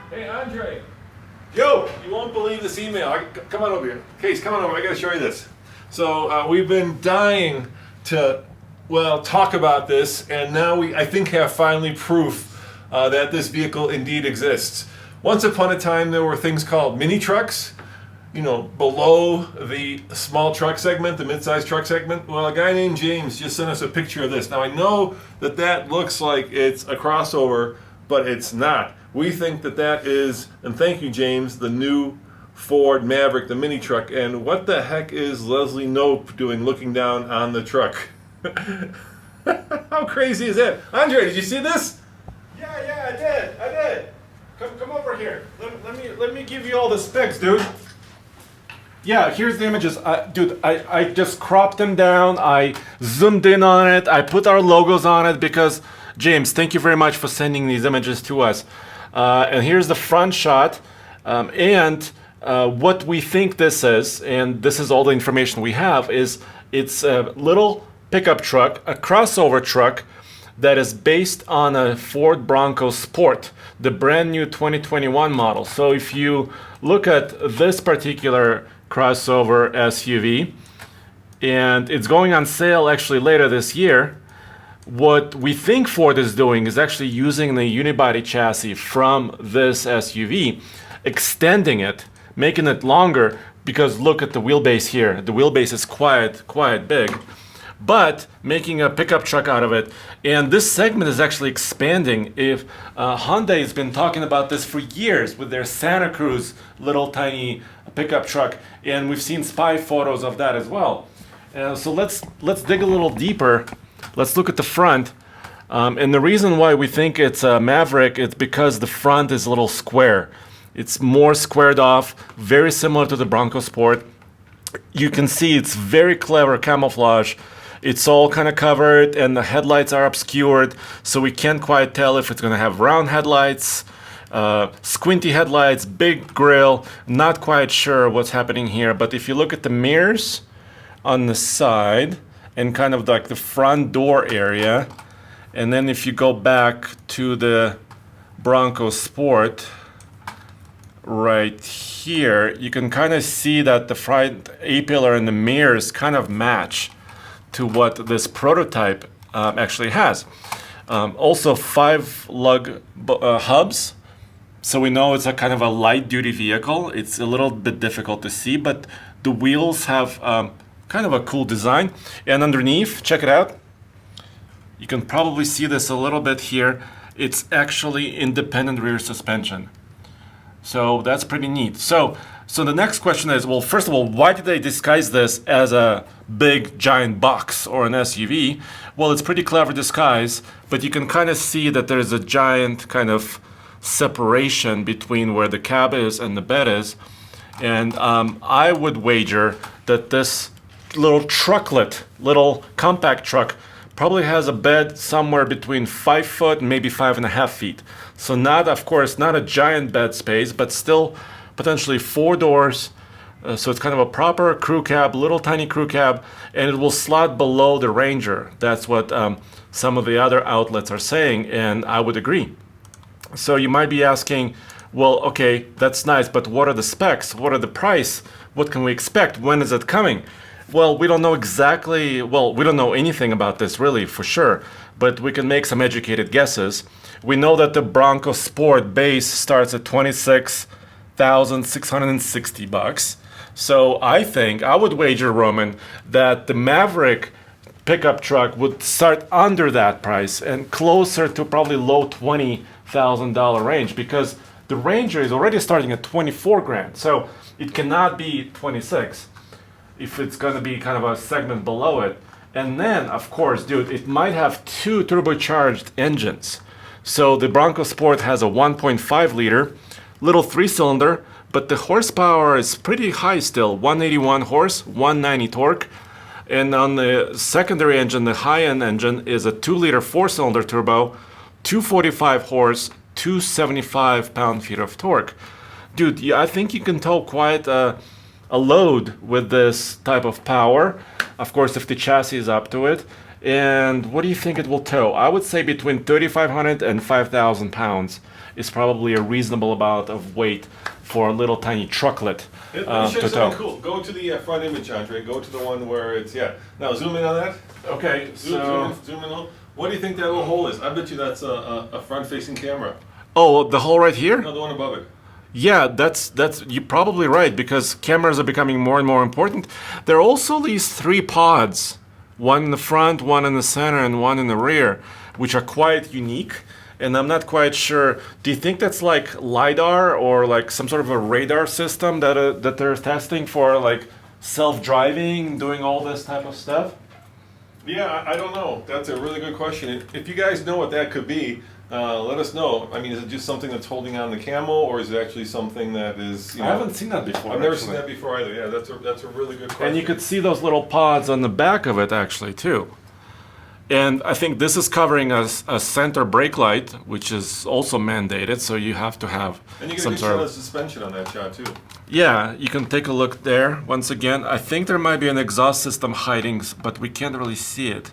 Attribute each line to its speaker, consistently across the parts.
Speaker 1: Hey, Andre,
Speaker 2: Yo!
Speaker 1: you won't believe this email. Come on over here. Case, come on over. I gotta show you this. So we've been dying to, well, talk about this, and now I think, have finally proof that this vehicle indeed exists. Once upon a time, there were things called mini trucks, you know, below the small truck segment, the mid-sized truck segment. Well, a guy named James just sent us a picture of this. Now, I know that that looks like it's a crossover, but it's not. We think that that is, and thank you, James, the new Ford Maverick, the mini truck. And what the heck is Leslie Knope doing looking down on the truck? How crazy is that? Andre, did you see this?
Speaker 2: Yeah, I did. Come over here. Let me give you all the specs, dude. Yeah, here's the images. Dude, I just cropped them down. I zoomed in on it. I put our logos on it because, James, thank you very much for sending these images to us. And here's the front shot. What we think this is, and this is all the information we have, is it's a little pickup truck, a crossover truck that is based on a Ford Bronco Sport, the brand new 2021 model. So if you look at this particular crossover SUV, and it's going on sale actually later this year, what we think Ford is doing is actually using the unibody chassis from this SUV, extending it, making it longer, because look at the wheelbase here. The wheelbase is quite big, but making a pickup truck out of it. And this segment is actually expanding. If Hyundai has been talking about this for years with their Santa Cruz little tiny pickup truck, and we've seen spy photos of that as well. So let's dig a little deeper. Let's look at the front. And the reason why we think it's a Maverick is because the front is a little square. It's more squared off, very similar to the Bronco Sport. You can see it's very clever camouflage. It's all kind of covered and the headlights are obscured, so we can't quite tell if it's going to have round headlights, squinty headlights, big grille. Not quite sure what's happening here, but if you look at the mirrors on the side and kind of like the front door area, and then if you go back to the Bronco Sport right here, you can kind of see that the front A-pillar and the mirrors kind of match to what this prototype actually has. Also 5 lug hubs, so we know it's a kind of a light duty vehicle. It's a little bit difficult to see, but the wheels have kind of a cool design. And underneath, check it out. You can probably see this a little bit here. It's actually independent rear suspension. So that's pretty neat. So the next question is, well, first of all, why did they disguise this as a big giant box or an SUV? Well, it's pretty clever disguise, but you can kind of see that there's a giant kind of separation between where the cab is and the bed is. And I would wager that this little trucklet, little compact truck, probably has a bed somewhere between 5 foot and maybe 5.5 feet. So not, of course, not a giant bed space, but still potentially 4 doors. So it's kind of a proper crew cab, little tiny crew cab, and it will slot below the Ranger. That's what some of the other outlets are saying, and I would agree. So you might be asking, well, okay, that's nice, but what are the specs? What are the price? What can we expect? When is it coming? Well, we don't know exactly, well, we don't know anything about this really for sure, but we can make some educated guesses. We know that the Bronco Sport base starts at $26,660. So I think, I would wager, Roman, that the Maverick pickup truck would start under that price and closer to probably low $20,000 range, because the Ranger is already starting at 24 grand. So it cannot be 26 if it's going to be kind of a segment below it. And then, of course, dude, it might have 2 turbocharged engines. So the Bronco Sport has a 1.5 liter, little 3-cylinder, but the horsepower is pretty high still, 181 horse, 190 torque. And on the secondary engine, the high-end engine is a 2-liter 4-cylinder turbo, 245 horse, 275 pound-feet of torque. Dude, I think you can tow quite a load with this type of power. Of course, if the chassis is up to it. And what do you think it will tow? I would say between 3,500 and 5,000 pounds is probably a reasonable amount of weight for a little tiny trucklet
Speaker 1: Let me show you
Speaker 2: to
Speaker 1: something
Speaker 2: tow.
Speaker 1: cool. Go to the front image, Andre. Go to the one where it's, yeah. Now zoom in on that.
Speaker 2: Okay,
Speaker 1: Zoom in a little. What do you think that little hole is? I bet you that's a front-facing camera.
Speaker 2: oh, the hole right here?
Speaker 1: No, the one above it.
Speaker 2: Yeah, that's you're probably right because cameras are becoming more and more important. There are also these three pods, one in the front, one in the center, and one in the rear, which are quite unique. And I'm not quite sure. Do you think that's like LiDAR or like some sort of a radar system that they're testing for like self-driving, doing all this type of stuff?
Speaker 1: Yeah, I don't know. That's a really good question. If you guys know what that could be, let us know. I mean, is it just something that's holding on the camel, or is it actually something that is? You know,
Speaker 2: I haven't seen that before.
Speaker 1: I've never
Speaker 2: actually.
Speaker 1: seen that before either. Yeah, that's a really good question.
Speaker 2: And you could see those little pods on the back of it actually too. And I think this is covering a center brake light, which is also mandated, so you have to have
Speaker 1: And you get a
Speaker 2: some
Speaker 1: good
Speaker 2: sort
Speaker 1: shot
Speaker 2: of...
Speaker 1: of suspension on that shot too.
Speaker 2: Yeah, you can take a look there once again. I think there might be an exhaust system hiding, but we can't really see it.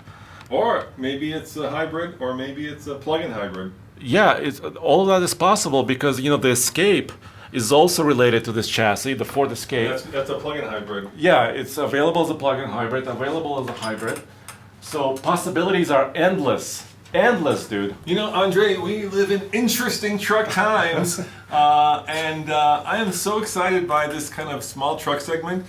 Speaker 1: Or maybe it's a hybrid, or maybe it's a plug-in hybrid.
Speaker 2: Yeah, all of that is possible because you know the Escape is also related to this chassis, the Ford Escape.
Speaker 1: That's a plug-in hybrid.
Speaker 2: Yeah, it's available as a plug-in hybrid, available as a hybrid. So possibilities are endless. Endless, dude.
Speaker 1: You know, Andre, we live in interesting truck times, and I am so excited by this kind of small truck segment.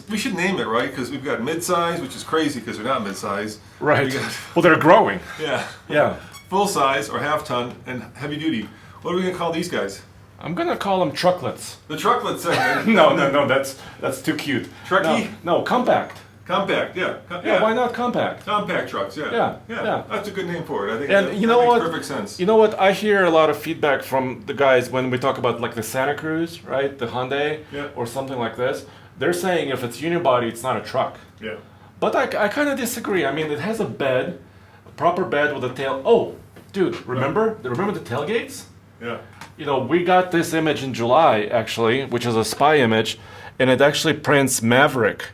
Speaker 1: We should name it, right? Because we've got mid-size, which is crazy because they're not mid-size.
Speaker 2: Right.
Speaker 1: We got,
Speaker 2: Well, they're growing.
Speaker 1: yeah.
Speaker 2: Yeah.
Speaker 1: Full size or half ton and heavy duty. What are we gonna call these guys?
Speaker 2: I'm gonna call them trucklets.
Speaker 1: The trucklet segment.
Speaker 2: No, that's too cute.
Speaker 1: Trucky?
Speaker 2: No, compact.
Speaker 1: Compact, yeah.
Speaker 2: Yeah, why not compact?
Speaker 1: Compact trucks, yeah.
Speaker 2: Yeah.
Speaker 1: That's a good name for it. I think
Speaker 2: And
Speaker 1: that,
Speaker 2: you know
Speaker 1: that makes
Speaker 2: what?
Speaker 1: perfect sense.
Speaker 2: You know what? I hear a lot of feedback from the guys when we talk about like the Santa Cruz, right? The Hyundai,
Speaker 1: Yeah.
Speaker 2: or something like this. They're saying if it's unibody, it's not a truck.
Speaker 1: Yeah.
Speaker 2: But I kind of disagree. I mean, it has a bed, a proper bed with a tail. Oh, dude, remember the tailgates?
Speaker 1: Yeah.
Speaker 2: You know, we got this image in July actually, which is a spy image, and it actually prints Maverick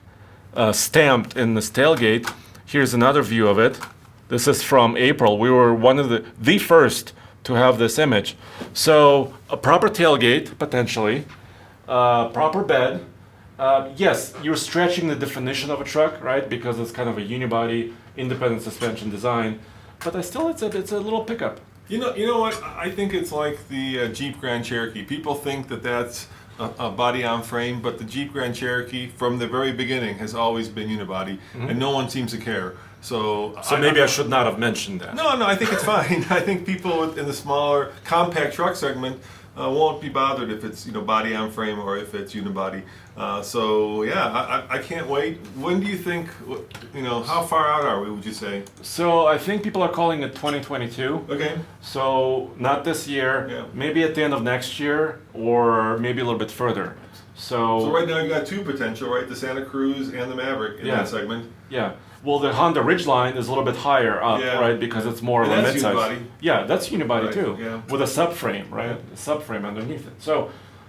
Speaker 2: stamped in this tailgate. Here's another view of it. This is from April. We were one of the first to have this image. So a proper tailgate potentially, proper bed. Yes, you're stretching the definition of a truck, right? Because it's kind of a unibody, independent suspension design. But it's a little pickup.
Speaker 1: You know what? I think it's like the Jeep Grand Cherokee. People think that that's a body on frame, but the Jeep Grand Cherokee from the very beginning has always been unibody, and no one seems to care. So
Speaker 2: Maybe I should not have mentioned that.
Speaker 1: No, I think it's fine. I think people in the smaller compact truck segment won't be bothered if it's body on frame or if it's unibody. So yeah, I can't wait. When do you think? How far out are we? Would you say?
Speaker 2: So I think people are calling it 2022.
Speaker 1: Okay.
Speaker 2: So not this year.
Speaker 1: Yeah.
Speaker 2: Maybe at the end of next year, or maybe a little bit further.
Speaker 1: So right now you got two potential, right? The Santa Cruz and the Maverick in that segment.
Speaker 2: Yeah. Well, the Honda Ridgeline is a little bit higher up,
Speaker 1: Yeah.
Speaker 2: right? Because it's more
Speaker 1: And
Speaker 2: of a
Speaker 1: that's
Speaker 2: midsize.
Speaker 1: unibody.
Speaker 2: Yeah, that's unibody
Speaker 1: Right,
Speaker 2: too,
Speaker 1: yeah.
Speaker 2: with a subframe, right? A subframe underneath it.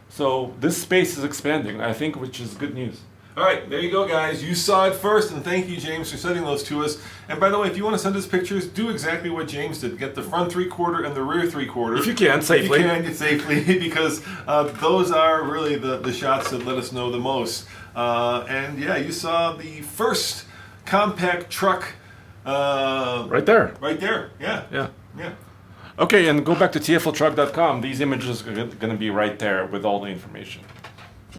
Speaker 2: So this space is expanding, I think, which is good news.
Speaker 1: All right, there you go, guys. You saw it first, and thank you, James, for sending those to us. And by the way, if you want to send us pictures, do exactly what James did. Get the front 3/4 and the rear 3/4.
Speaker 2: If you can, safely.
Speaker 1: If you can, safely, because those are really the shots that let us know the most. And yeah, you saw the first compact truck.
Speaker 2: Right there.
Speaker 1: Right there, yeah.
Speaker 2: Yeah.
Speaker 1: Yeah.
Speaker 2: Okay, and go back to TFLtruck.com. These images are going to be right there with all the information.